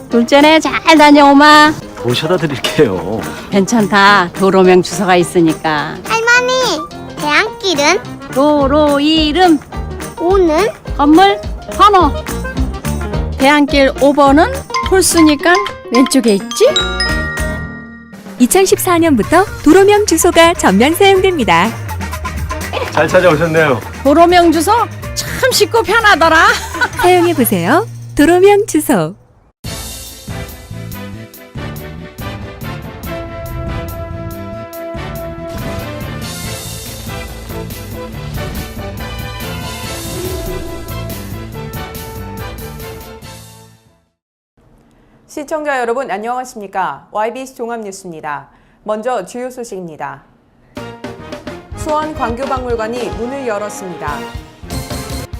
둘째네 잘 다녀오마. 모셔다 드릴게요. 괜찮다. 도로명 주소가 있으니까. 할머니, 대안길은? 도로 이름, 오는? 건물, 번호. 대안길 5번은 홀수니까 왼쪽에 있지? 2014년부터 도로명 주소가 전면 사용됩니다. 잘 찾아오셨네요. 도로명 주소 참 쉽고 편하더라. 사용해보세요. 도로명 주소. 시청자 여러분 안녕하십니까? YBC 종합뉴스입니다. 먼저 주요 소식입니다. 수원 광교박물관이 문을 열었습니다.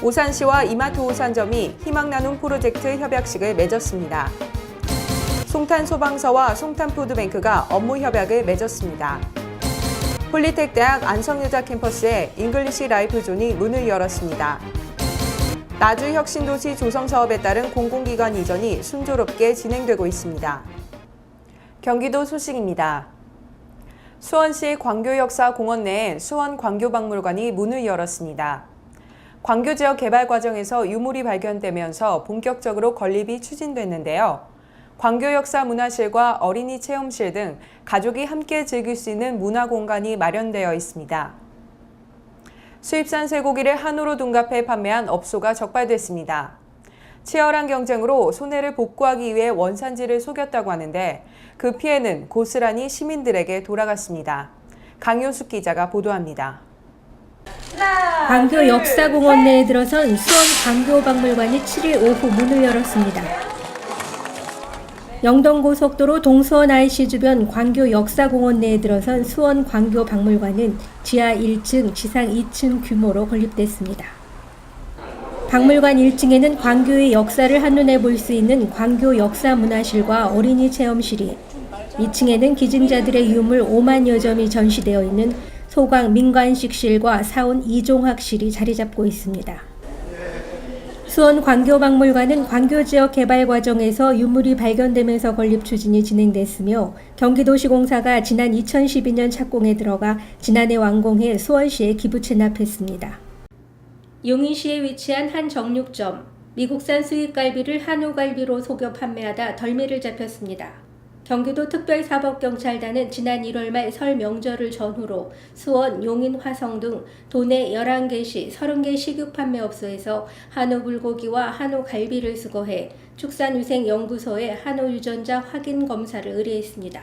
오산시와 이마트 오산점이 희망나눔 프로젝트 협약식을 맺었습니다. 송탄소방서와 송탄푸드뱅크가 업무 협약을 맺었습니다. 폴리텍대학 안성여자 캠퍼스에 잉글리시 라이프존이 문을 열었습니다. 나주혁신도시 조성사업에 따른 공공기관 이전이 순조롭게 진행되고 있습니다. 경기도 소식입니다. 수원시 광교역사공원 내에 수원 광교박물관이 문을 열었습니다. 광교 지역 개발 과정에서 유물이 발견되면서 본격적으로 건립이 추진됐는데요. 광교역사문화실과 어린이 체험실 등 가족이 함께 즐길 수 있는 문화공간이 마련되어 있습니다. 수입산 쇠고기를 한우로 둔갑해 판매한 업소가 적발됐습니다. 치열한 경쟁으로 손해를 복구하기 위해 원산지를 속였다고 하는데 그 피해는 고스란히 시민들에게 돌아갔습니다. 강효숙 기자가 보도합니다. 광교 역사공원 내에 들어선 수원 광교박물관이 7일 오후 문을 열었습니다. 영동고속도로 동수원 IC 주변 광교 역사공원 내에 들어선 수원 광교박물관은 지하 1층, 지상 2층 규모로 건립됐습니다. 박물관 1층에는 광교의 역사를 한눈에 볼 수 있는 광교 역사문화실과 어린이 체험실이, 2층에는 기증자들의 유물 5만여 점이 전시되어 있는 소광 민관식실과 사온 이종학실이 자리 잡고 있습니다. 수원 광교박물관은 광교 지역 개발 과정에서 유물이 발견되면서 건립 추진이 진행됐으며 경기도시공사가 지난 2012년 착공에 들어가 지난해 완공해 수원시에 기부 체납했습니다. 용인시에 위치한 한 정육점, 미국산 수입갈비를 한우갈비로 속여 판매하다 덜미를 잡혔습니다. 경기도 특별사법경찰단은 지난 1월 말 설 명절을 전후로 수원, 용인, 화성 등 도내 11개시 30개 식육 판매업소에서 한우 불고기와 한우 갈비를 수거해 축산위생연구소에 한우 유전자 확인 검사를 의뢰했습니다.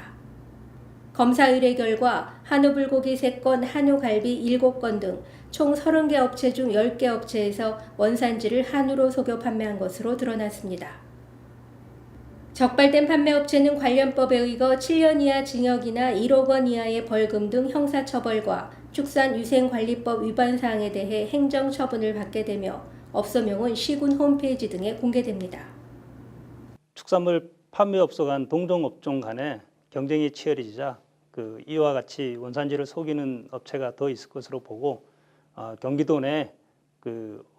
검사 의뢰 결과 한우 불고기 3건, 한우 갈비 7건 등 총 30개 업체 중 10개 업체에서 원산지를 한우로 속여 판매한 것으로 드러났습니다. 적발된 판매업체는 관련법에 의거 7년 이하 징역이나 1억 원 이하의 벌금 등 형사처벌과 축산위생관리법 위반 사항에 대해 행정처분을 받게 되며 업소명은 시군 홈페이지 등에 공개됩니다. 축산물 판매업소 간 동종업종 간에 경쟁이 치열해지자 이와 같이 원산지를 속이는 업체가 더 있을 것으로 보고 경기도 내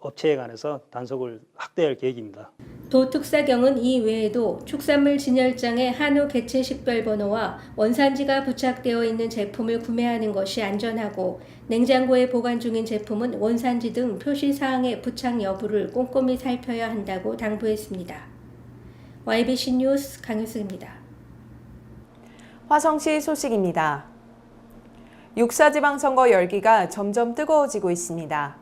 업체에 관해서 단속을 확대할 계획입니다. 도특사경은 이 외에도 축산물 진열장에 한우 개체 식별번호와 원산지가 부착되어 있는 제품을 구매하는 것이 안전하고 냉장고에 보관 중인 제품은 원산지 등 표시사항의 부착 여부를 꼼꼼히 살펴야 한다고 당부했습니다. YBC 뉴스 강효숙입니다. 화성시 소식입니다. 육사지방선거 열기가 점점 뜨거워지고 있습니다.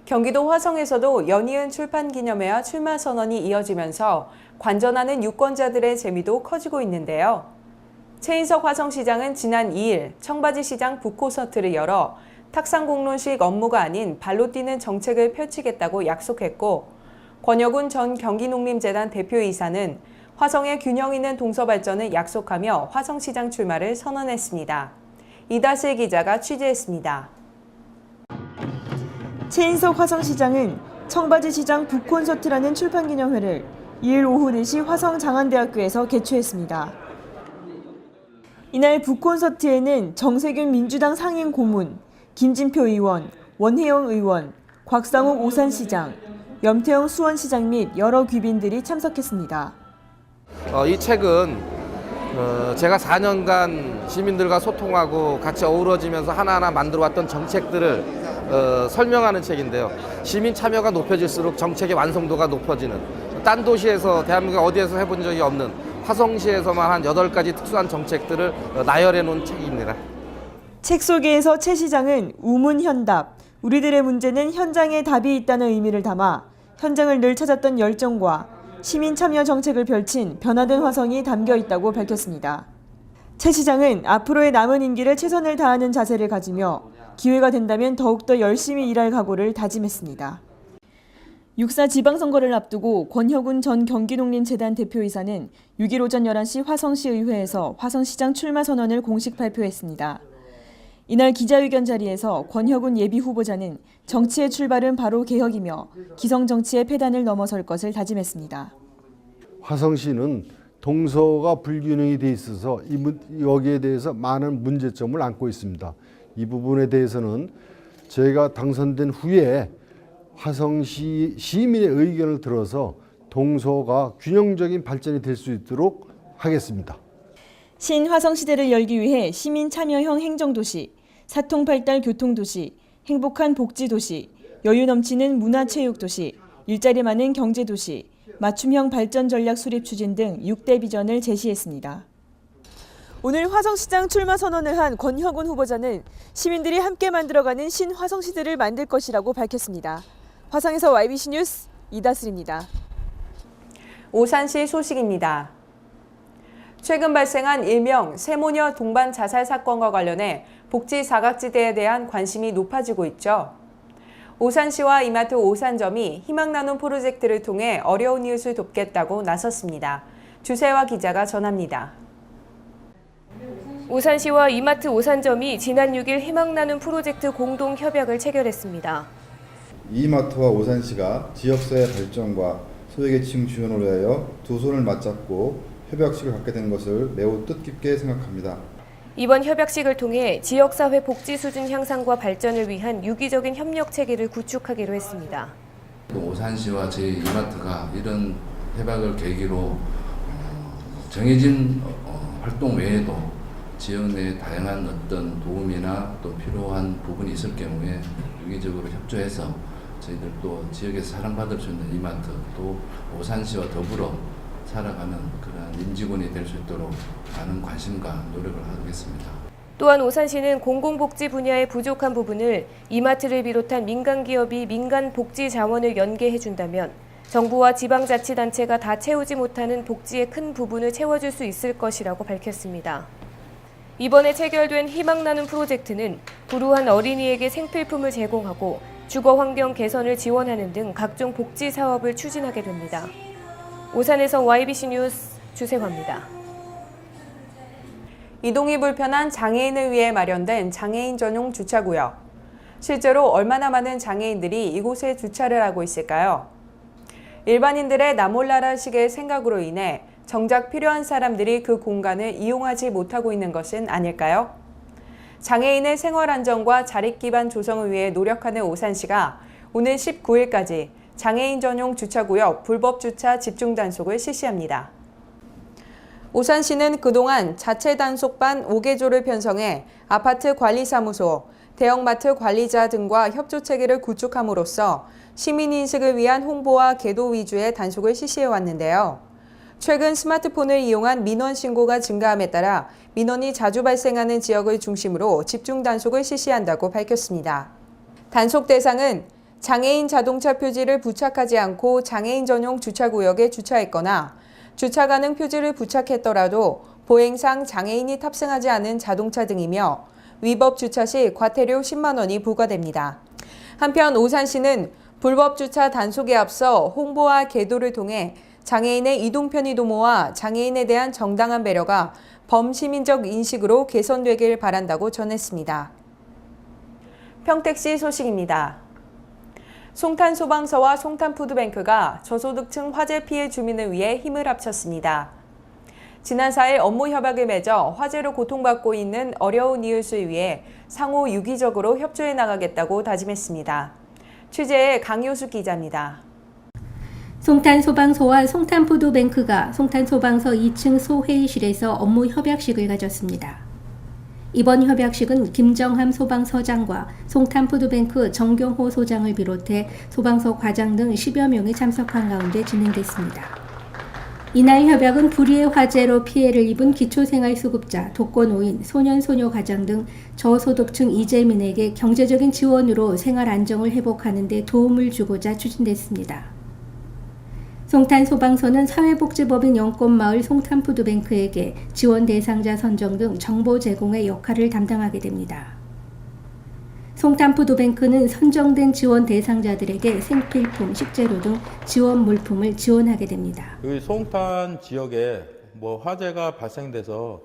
경기도 화성에서도 연이은 출판기념회와 출마선언이 이어지면서 관전하는 유권자들의 재미도 커지고 있는데요. 최인석 화성시장은 지난 2일 청바지시장 북콘서트를 열어 탁상공론식 업무가 아닌 발로 뛰는 정책을 펼치겠다고 약속했고, 권혁훈 전 경기농림재단 대표이사는 화성의 균형 있는 동서발전을 약속하며 화성시장 출마를 선언했습니다. 이다슬 기자가 취재했습니다. 최인석 화성시장은 청바지시장 북콘서트라는 출판기념회를 2일 오후 4시 화성 장안대학교에서 개최했습니다. 이날 북콘서트에는 정세균 민주당 상임 고문, 김진표 의원, 원혜영 의원, 곽상욱 오산시장, 염태영 수원시장 및 여러 귀빈들이 참석했습니다. 이 책은 제가 4년간 시민들과 소통하고 같이 어우러지면서 하나하나 만들어왔던 정책들을 설명하는 책인데요. 시민 참여가 높여질수록 정책의 완성도가 높아지는, 딴 도시에서 대한민국 어디에서 해본 적이 없는 화성시에서만 한 8가지 특수한 정책들을 나열해 놓은 책입니다. 책 소개에서 최 시장은 우문현답, 우리들의 문제는 현장에 답이 있다는 의미를 담아 현장을 늘 찾았던 열정과 시민 참여 정책을 펼친 변화된 화성이 담겨 있다고 밝혔습니다. 최 시장은 앞으로의 남은 임기를 최선을 다하는 자세를 가지며 기회가 된다면 더욱더 열심히 일할 각오를 다짐했습니다. 6.4 지방선거를 앞두고 권혁운 전 경기농림재단 대표이사는 6일 오전 11시 화성시 의회에서 화성시장 출마 선언을 공식 발표했습니다. 이날 기자회견 자리에서 권혁운 예비후보자는 정치의 출발은 바로 개혁이며 기성정치의 폐단을 넘어설 것을 다짐했습니다. 화성시는 동서가 불균형이 돼 있어서 여기에 대해서 많은 문제점을 안고 있습니다. 이 부분에 대해서는 제가 당선된 후에 화성시 시민의 의견을 들어서 동서가 균형적인 발전이 될 수 있도록 하겠습니다. 신화성시대를 열기 위해 시민 참여형 행정도시, 사통팔달 교통도시, 행복한 복지도시, 여유 넘치는 문화체육도시, 일자리 많은 경제도시, 맞춤형 발전 전략 수립 추진 등 6대 비전을 제시했습니다. 오늘 화성시장 출마 선언을 한 권혁운 후보자는 시민들이 함께 만들어가는 신화성시대를 만들 것이라고 밝혔습니다. 화성에서 YBC 뉴스 이다슬입니다. 오산시 소식입니다. 최근 발생한 일명 세모녀 동반 자살 사건과 관련해 복지 사각지대에 대한 관심이 높아지고 있죠. 오산시와 이마트 오산점이 희망 나눔 프로젝트를 통해 어려운 이웃을 돕겠다고 나섰습니다. 주세화 기자가 전합니다. 오산시와 이마트 오산점이 지난 6일 희망 나눔 프로젝트 공동 협약을 체결했습니다. 이마트와 오산시가 지역사회 발전과 소외계층 지원을 위하여 두 손을 맞잡고 협약식을 갖게 된 것을 매우 뜻깊게 생각합니다. 이번 협약식을 통해 지역사회 복지 수준 향상과 발전을 위한 유기적인 협력 체계를 구축하기로 했습니다. 오산시와 저희 이마트가 이런 협약을 계기로 정해진 활동 외에도 지역 내 다양한 어떤 도움이나 또 필요한 부분이 있을 경우에 유기적으로 협조해서 저희들 또 지역에서 사랑받을 수 있는 이마트 또 오산시와 더불어 살아가는 그런 임직원이 될 수 있도록 많은 관심과 노력을 하겠습니다. 또한 오산시는 공공복지 분야의 부족한 부분을 이마트를 비롯한 민간기업이 민간복지 자원을 연계해준다면 정부와 지방자치단체가 다 채우지 못하는 복지의 큰 부분을 채워줄 수 있을 것이라고 밝혔습니다. 이번에 체결된 희망 나눔 프로젝트는 불우한 어린이에게 생필품을 제공하고 주거 환경 개선을 지원하는 등 각종 복지 사업을 추진하게 됩니다. 오산에서 YBC 뉴스 주세화입니다. 이동이 불편한 장애인을 위해 마련된 장애인 전용 주차구역. 실제로 얼마나 많은 장애인들이 이곳에 주차를 하고 있을까요? 일반인들의 나몰라라식의 생각으로 인해 정작 필요한 사람들이 그 공간을 이용하지 못하고 있는 것은 아닐까요? 장애인의 생활 안정과 자립 기반 조성을 위해 노력하는 오산시가 오늘 19일까지 장애인 전용 주차구역 불법 주차 집중 단속을 실시합니다. 오산시는 그동안 자체 단속반 5개조를 편성해 아파트 관리사무소, 대형마트 관리자 등과 협조 체계를 구축함으로써 시민인식을 위한 홍보와 계도 위주의 단속을 실시해왔는데요. 최근 스마트폰을 이용한 민원 신고가 증가함에 따라 민원이 자주 발생하는 지역을 중심으로 집중 단속을 실시한다고 밝혔습니다. 단속 대상은 장애인 자동차 표지를 부착하지 않고 장애인 전용 주차구역에 주차했거나 주차 가능 표지를 부착했더라도 보행상 장애인이 탑승하지 않은 자동차 등이며 위법 주차 시 과태료 10만 원이 부과됩니다. 한편 오산시는 불법 주차 단속에 앞서 홍보와 계도를 통해 장애인의 이동 편의 도모와 장애인에 대한 정당한 배려가 범시민적 인식으로 개선되길 바란다고 전했습니다. 평택시 소식입니다. 송탄소방서와 송탄푸드뱅크가 저소득층 화재 피해 주민을 위해 힘을 합쳤습니다. 지난 4일 업무 협약을 맺어 화재로 고통받고 있는 어려운 이웃을 위해 상호 유기적으로 협조해 나가겠다고 다짐했습니다. 취재의 강효수 기자입니다. 송탄소방서와 송탄푸드뱅크가 송탄소방서 2층 소회의실에서 업무 협약식을 가졌습니다. 이번 협약식은 김정함 소방서장과 송탄푸드뱅크 정경호 소장을 비롯해 소방서 과장 등 10여 명이 참석한 가운데 진행됐습니다. 이날 협약은 불의의 화재로 피해를 입은 기초생활수급자, 독거노인, 소년소녀 가장 등 저소득층 이재민에게 경제적인 지원으로 생활 안정을 회복하는 데 도움을 주고자 추진됐습니다. 송탄소방서는 사회복지법인 영권마을 송탄푸드뱅크에게 지원 대상자 선정 등 정보 제공의 역할을 담당하게 됩니다. 송탄푸드뱅크는 선정된 지원 대상자들에게 생필품, 식재료 등 지원 물품을 지원하게 됩니다. 여기 송탄 지역에 화재가 발생돼서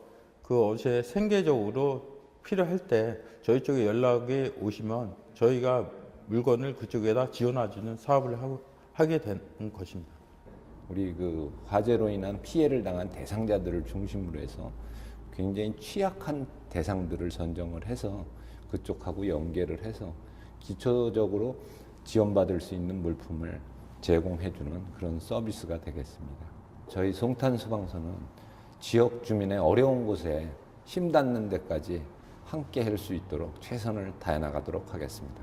어제 생계적으로 필요할 때 저희 쪽에 연락이 오시면 저희가 물건을 그쪽에다 지원해주는 사업을 하게 된 것입니다. 우리 화재로 인한 피해를 당한 대상자들을 중심으로 해서 굉장히 취약한 대상들을 선정을 해서 그쪽하고 연계를 해서 기초적으로 지원받을 수 있는 물품을 제공해주는 그런 서비스가 되겠습니다. 저희 송탄소방서는 지역 주민의 어려운 곳에 힘 닿는 데까지 함께 할 수 있도록 최선을 다해 나가도록 하겠습니다.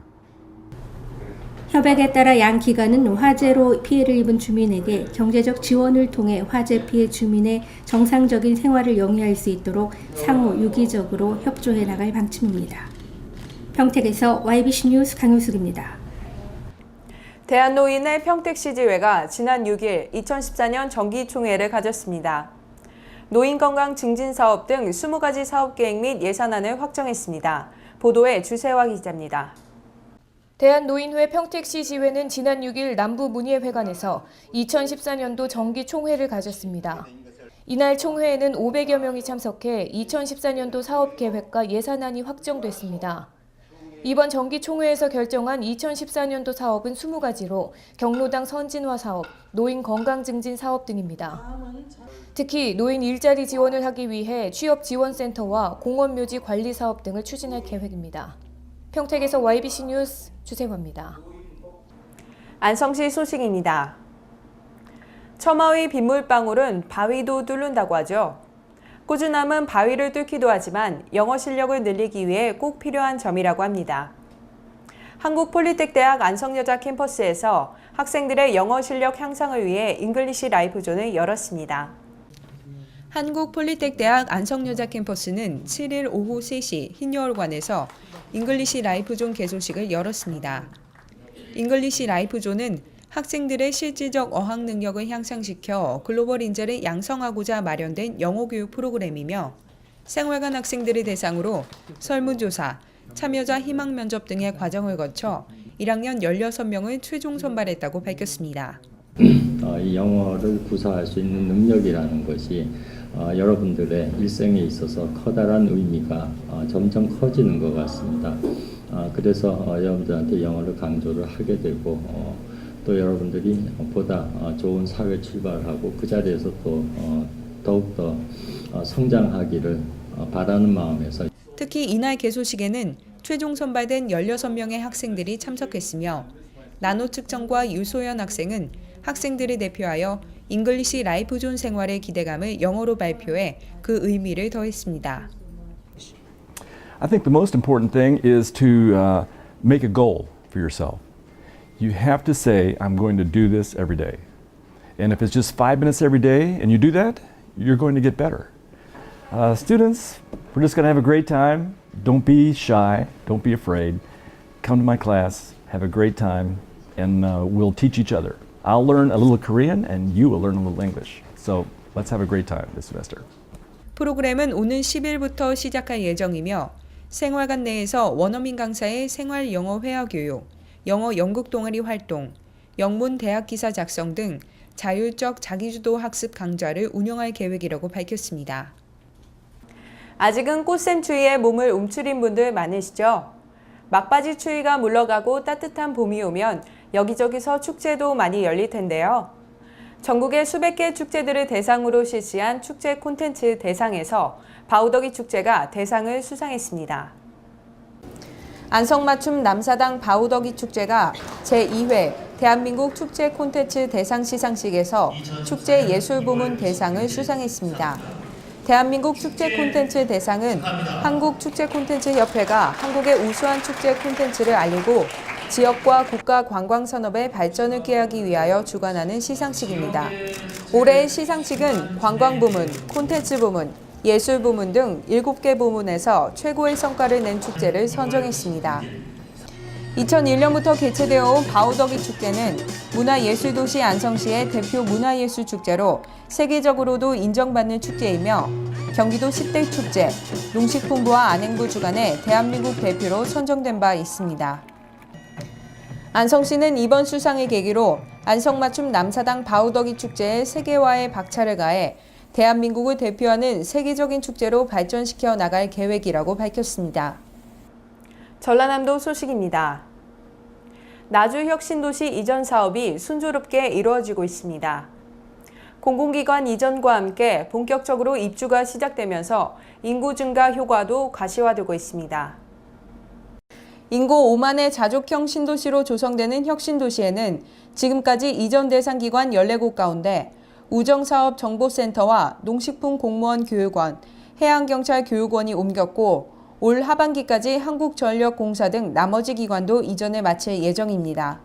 협약에 따라 양 기관은 화재로 피해를 입은 주민에게 경제적 지원을 통해 화재 피해 주민의 정상적인 생활을 영위할 수 있도록 상호 유기적으로 협조해 나갈 방침입니다. 평택에서 YBC 뉴스 강효숙입니다. 대한노인의 평택시지회가 지난 6일 2014년 정기총회를 가졌습니다. 노인건강 증진사업 등 20가지 사업계획 및 예산안을 확정했습니다. 보도에 주세화 기자입니다. 대한노인회 평택시지회는 지난 6일 남부문예회관에서 2014년도 정기총회를 가졌습니다. 이날 총회에는 500여 명이 참석해 2014년도 사업계획과 예산안이 확정됐습니다. 이번 정기총회에서 결정한 2014년도 사업은 20가지로 경로당 선진화 사업, 노인 건강증진 사업 등입니다. 특히 노인 일자리 지원을 하기 위해 취업지원센터와 공원묘지 관리 사업 등을 추진할 계획입니다. 평택에서 YBC 뉴스 주세화입니다. 안성시 소식입니다. 처마위 빗물방울은 바위도 뚫는다고 하죠. 꾸준함은 바위를 뚫기도 하지만 영어 실력을 늘리기 위해 꼭 필요한 점이라고 합니다. 한국폴리텍대학 안성여자 캠퍼스에서 학생들의 영어 실력 향상을 위해 잉글리시 라이프존을 열었습니다. 한국폴리텍대학 안성여자 캠퍼스는 7일 오후 3시 흰여울관에서 잉글리시 라이프존 개소식을 열었습니다. 잉글리시 라이프존은 학생들의 실질적 어학 능력을 향상시켜 글로벌 인재를 양성하고자 마련된 영어 교육 프로그램이며 생활관 학생들을 대상으로 설문조사, 참여자 희망 면접 등의 과정을 거쳐 1학년 16명을 최종 선발했다고 밝혔습니다. 이 영어를 구사할 수 있는 능력이라는 것이 여러분들의 일생에 있어서 커다란 의미가 점점 커지는 것 같습니다. 그래서 여러분들한테 영어를 강조를 하게 되고 또 여러분들이 보다 좋은 사회 출발하고 그 자리에서 또 더욱더 성장하기를 바라는 마음에서 특히 이날 개소식에는 최종 선발된 16명의 학생들이 참석했으며 나노 측정과 유소연 학생은 학생들을 대표하여 잉글리시 라이프존 생활의 기대감을 영어로 발표해 그 의미를 더했습니다. I think the most important thing is to make a goal for yourself. You have to say, I'm going to do this every day. And if it's just 5 minutes every day and you do that, you're going to get better. Students, we're just going to have a great time. Don't be shy. Don't be afraid. Come to my class, have a great time, and we'll teach each other. I'll learn a little Korean and you will learn a little English. So let's have a great time this semester. 프로그램은 오는 10일부터 시작할 예정이며 생활관 내에서 원어민 강사의 생활 영어 회화 교육, 영어 연극 동아리 활동, 영문 대학 기사 작성 등 자율적 자기주도 학습 강좌를 운영할 계획이라고 밝혔습니다. 아직은 꽃샘 추위에 몸을 움츠린 분들 많으시죠? 막바지 추위가 물러가고 따뜻한 봄이 오면 여기저기서 축제도 많이 열릴 텐데요. 전국의 수백 개 축제들을 대상으로 실시한 축제 콘텐츠 대상에서 바우더기 축제가 대상을 수상했습니다. 안성맞춤 남사당 바우더기 축제가 제2회 대한민국 축제 콘텐츠 대상 시상식에서 축제 예술 부문 대상을 수상했습니다. 대한민국 축제 콘텐츠 대상은 한국축제콘텐츠협회가 한국의 우수한 축제 콘텐츠를 알리고 지역과 국가 관광 산업의 발전을 꾀하기 위하여 주관하는 시상식입니다. 올해의 시상식은 관광 부문, 콘텐츠 부문, 예술 부문 등 7개 부문에서 최고의 성과를 낸 축제를 선정했습니다. 2001년부터 개최되어 온 바우더기 축제는 문화예술도시 안성시의 대표 문화예술축제로 세계적으로도 인정받는 축제이며 경기도 10대 축제, 농식품부와 안행부 주관의 대한민국 대표로 선정된 바 있습니다. 안성시는 이번 수상을 계기로 안성맞춤 남사당 바우더기 축제의 세계화에 박차를 가해 대한민국을 대표하는 세계적인 축제로 발전시켜 나갈 계획이라고 밝혔습니다. 전라남도 소식입니다. 나주혁신도시 이전 사업이 순조롭게 이루어지고 있습니다. 공공기관 이전과 함께 본격적으로 입주가 시작되면서 인구 증가 효과도 가시화되고 있습니다. 인구 5만의 자족형 신도시로 조성되는 혁신도시에는 지금까지 이전 대상 기관 14곳 가운데 우정사업정보센터와 농식품공무원 교육원, 해양경찰 교육원이 옮겼고 올 하반기까지 한국전력공사 등 나머지 기관도 이전을 마칠 예정입니다.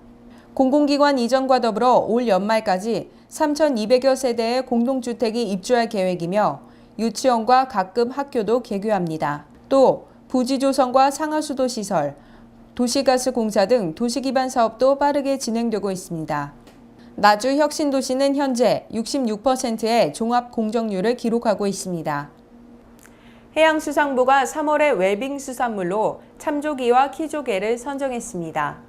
공공기관 이전과 더불어 올 연말까지 3,200여 세대의 공동주택이 입주할 계획이며 유치원과 각급 학교도 개교합니다. 또 부지 조성과 상하수도 시설, 도시가스공사 등 도시기반 사업도 빠르게 진행되고 있습니다. 나주혁신도시는 현재 66%의 종합공정률을 기록하고 있습니다. 해양수산부가 3월의 웰빙 수산물로 참조기와 키조개를 선정했습니다.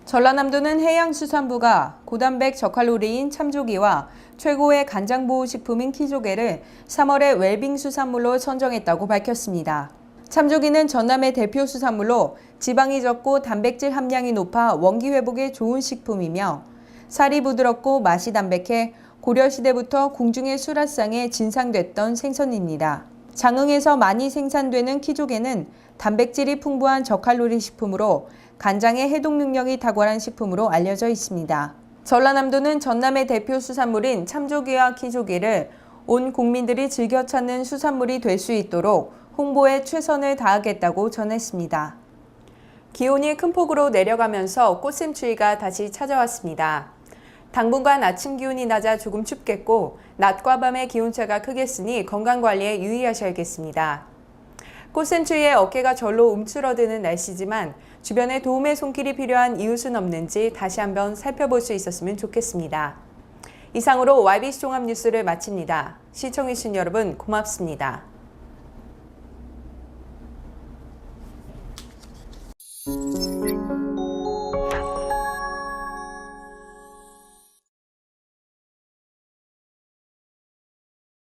전라남도는 해양수산부가 고단백 저칼로리인 참조기와 최고의 간장보호식품인 키조개를 3월의 웰빙 수산물로 선정했다고 밝혔습니다. 참조기는 전남의 대표 수산물로 지방이 적고 단백질 함량이 높아 원기 회복에 좋은 식품이며 살이 부드럽고 맛이 담백해 고려시대부터 궁중의 수라상에 진상됐던 생선입니다. 장흥에서 많이 생산되는 키조개는 단백질이 풍부한 저칼로리 식품으로 간장의 해독 능력이 탁월한 식품으로 알려져 있습니다. 전라남도는 전남의 대표 수산물인 참조기와 키조개를 온 국민들이 즐겨 찾는 수산물이 될 수 있도록 홍보에 최선을 다하겠다고 전했습니다. 기온이 큰 폭으로 내려가면서 꽃샘추위가 다시 찾아왔습니다. 당분간 아침 기온이 낮아 조금 춥겠고 낮과 밤의 기온차가 크겠으니 건강관리에 유의하셔야겠습니다. 꽃샘추위에 어깨가 절로 움츠러드는 날씨지만 주변에 도움의 손길이 필요한 이웃은 없는지 다시 한번 살펴볼 수 있었으면 좋겠습니다. 이상으로 YBC 종합뉴스를 마칩니다. 시청해주신 여러분 고맙습니다. Thank you.